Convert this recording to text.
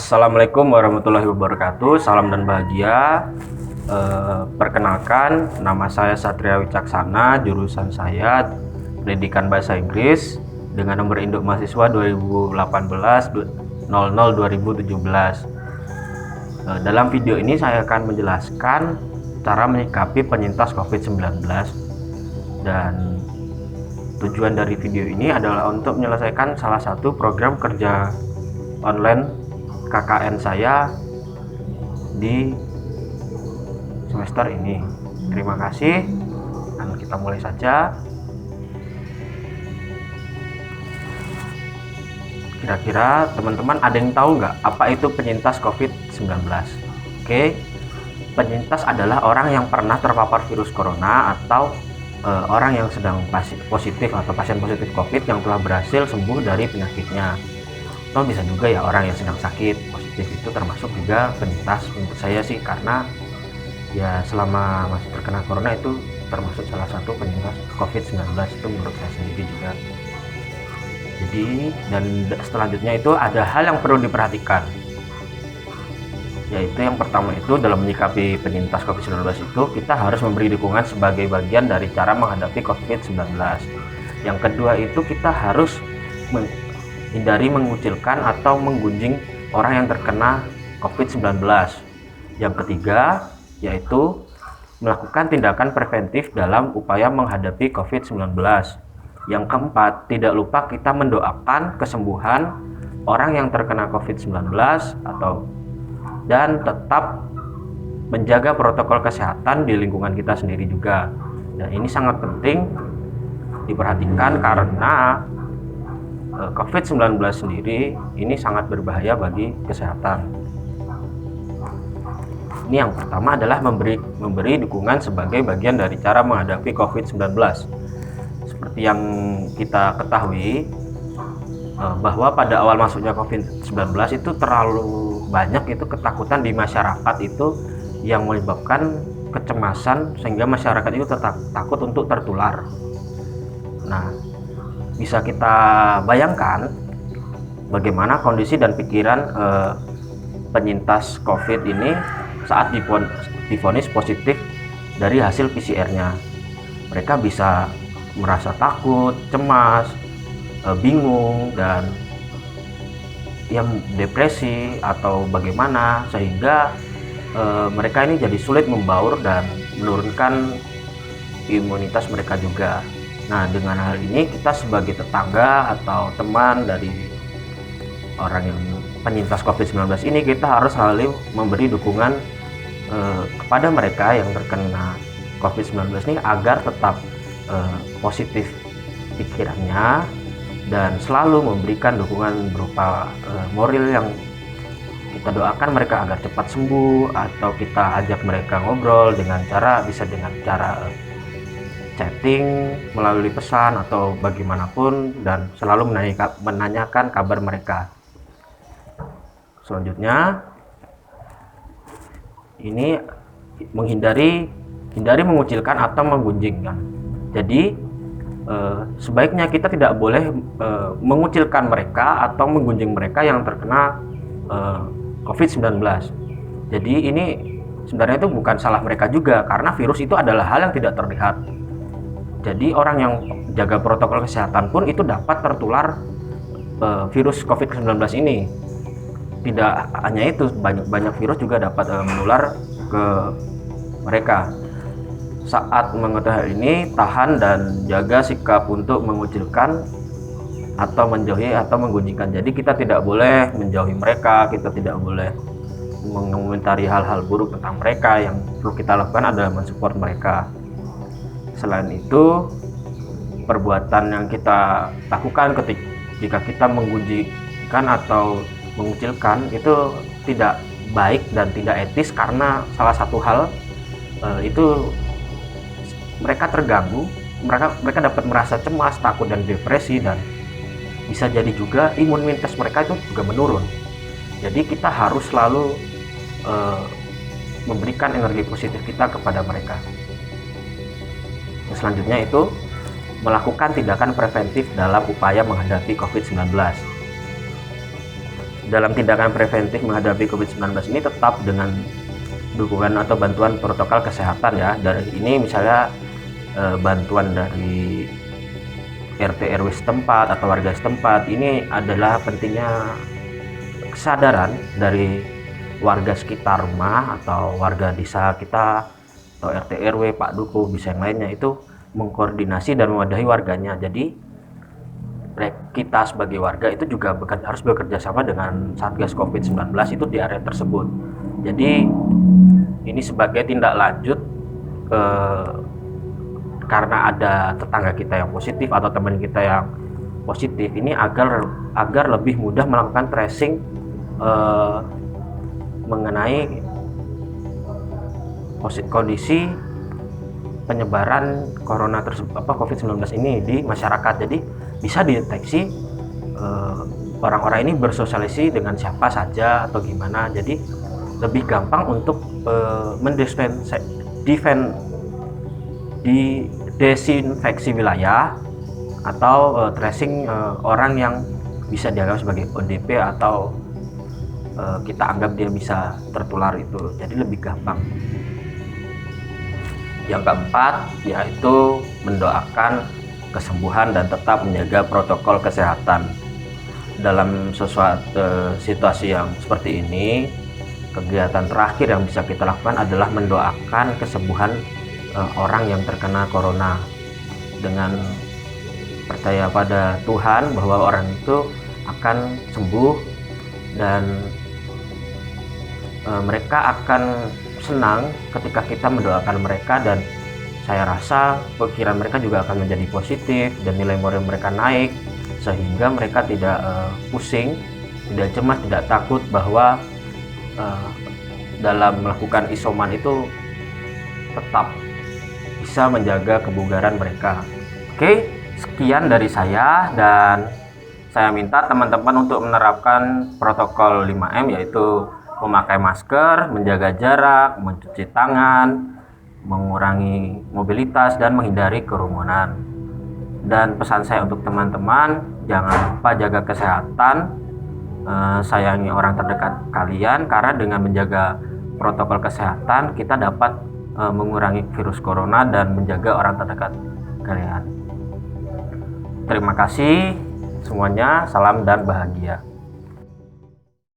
Assalamualaikum warahmatullahi wabarakatuh. Salam dan bahagia. Perkenalkan, nama saya Satria Wicaksana, jurusan saya Pendidikan Bahasa Inggris dengan nomor induk mahasiswa 2018-00-2017. Dalam video ini saya akan menjelaskan cara menyikapi penyintas COVID-19, dan tujuan dari video ini adalah untuk menyelesaikan salah satu program kerja online KKN saya di semester ini. Terima kasih, dan kita mulai saja. Kira-kira teman-teman ada yang tahu nggak apa itu penyintas COVID-19? Oke, penyintas adalah orang yang pernah terpapar virus corona atau orang yang sedang positif atau pasien positif COVID yang telah berhasil sembuh dari penyakitnya. Atau bisa juga ya orang yang sedang sakit positif, itu termasuk juga penyintas menurut saya sih, karena ya selama masih terkena corona itu termasuk salah satu penyintas COVID-19 itu menurut saya sendiri juga. Jadi, dan selanjutnya itu ada hal yang perlu diperhatikan, yaitu yang pertama itu dalam menyikapi penyintas COVID-19 itu kita harus memberi dukungan sebagai bagian dari cara menghadapi COVID-19. Yang kedua itu kita harus hindari mengucilkan atau menggunjing orang yang terkena COVID-19. Yang ketiga yaitu melakukan tindakan preventif dalam upaya menghadapi COVID-19. Yang keempat, tidak lupa kita mendoakan kesembuhan orang yang terkena COVID-19 dan tetap menjaga protokol kesehatan di lingkungan kita sendiri juga. Dan ini sangat penting diperhatikan karena COVID-19 sendiri ini sangat berbahaya bagi kesehatan. Ini yang pertama adalah memberi dukungan sebagai bagian dari cara menghadapi COVID-19. Seperti yang kita ketahui bahwa pada awal masuknya COVID-19 itu terlalu banyak itu ketakutan di masyarakat itu yang menyebabkan kecemasan sehingga masyarakat itu takut untuk tertular. Nah, bisa kita bayangkan bagaimana kondisi dan pikiran penyintas COVID ini saat divonis positif dari hasil PCR-nya. Mereka bisa merasa takut, cemas, bingung, dan depresi atau bagaimana, sehingga mereka ini jadi sulit membaur dan menurunkan imunitas mereka juga. Nah, dengan hal ini kita sebagai tetangga atau teman dari orang yang penyintas COVID-19 ini, kita harus selalu memberi dukungan kepada mereka yang terkena COVID-19 ini agar tetap positif pikirannya dan selalu memberikan dukungan berupa moral yang kita doakan mereka agar cepat sembuh, atau kita ajak mereka ngobrol dengan cara chatting melalui pesan atau bagaimanapun, dan selalu menanyakan kabar mereka. Selanjutnya ini hindari mengucilkan atau menggunjingkan. Jadi sebaiknya kita tidak boleh mengucilkan mereka atau menggunjing mereka yang terkena COVID-19. Jadi ini sebenarnya itu bukan salah mereka juga, karena virus itu adalah hal yang tidak terlihat. Jadi orang yang jaga protokol kesehatan pun itu dapat tertular virus COVID-19 ini. Tidak hanya itu, banyak virus juga dapat menular ke mereka. Saat mengetahui hal ini, tahan dan jaga sikap untuk mengucilkan atau menjauhi atau menggunjingkan. Jadi kita tidak boleh menjauhi mereka, kita tidak boleh mengomentari hal-hal buruk tentang mereka. Yang perlu kita lakukan adalah mensupport mereka. Selain itu, perbuatan yang kita lakukan jika kita menggunjingkan atau mengucilkan itu tidak baik dan tidak etis, karena salah satu hal itu mereka terganggu, mereka dapat merasa cemas, takut, dan depresi, dan bisa jadi juga imunitas mereka itu juga menurun. Jadi kita harus selalu memberikan energi positif kita kepada mereka. Selanjutnya itu melakukan tindakan preventif dalam upaya menghadapi COVID-19. dalam tindakan preventif menghadapi COVID-19 ini tetap dengan dukungan atau bantuan protokol kesehatan ya. Dari ini misalnya bantuan dari RT RW setempat atau warga setempat. Ini adalah pentingnya kesadaran dari warga sekitar rumah atau warga desa kita atau RT RW, Pak Duku, bisa yang lainnya itu mengkoordinasi dan mewadahi warganya. Jadi kita sebagai warga itu juga harus bekerja sama dengan Satgas COVID-19 itu di area tersebut. Jadi ini sebagai tindak lanjut karena ada tetangga kita yang positif atau teman kita yang positif, ini agar lebih mudah melakukan tracing mengenai kondisi penyebaran corona tersebut, COVID-19 ini di masyarakat. Jadi bisa dideteksi orang-orang ini bersosialisasi dengan siapa saja atau gimana. Jadi lebih gampang untuk desinfeksi wilayah atau tracing orang yang bisa dianggap sebagai ODP atau kita anggap dia bisa tertular itu. Jadi lebih gampang. Yang keempat yaitu mendoakan kesembuhan dan tetap menjaga protokol kesehatan. Dalam situasi yang seperti ini, kegiatan terakhir yang bisa kita lakukan adalah mendoakan kesembuhan orang yang terkena corona dengan percaya pada Tuhan bahwa orang itu akan sembuh dan mereka akan senang ketika kita mendoakan mereka, dan saya rasa pikiran mereka juga akan menjadi positif dan nilai moral mereka naik sehingga mereka tidak pusing, tidak cemas, tidak takut bahwa dalam melakukan isoman itu tetap bisa menjaga kebugaran mereka. Oke, sekian dari saya, dan saya minta teman-teman untuk menerapkan protokol 5M, yaitu memakai masker, menjaga jarak, mencuci tangan, mengurangi mobilitas, dan menghindari kerumunan. Dan pesan saya untuk teman-teman, jangan lupa jaga kesehatan, sayangi orang terdekat kalian, karena dengan menjaga protokol kesehatan kita dapat mengurangi virus corona dan menjaga orang terdekat kalian. Terima kasih semuanya, salam dan bahagia.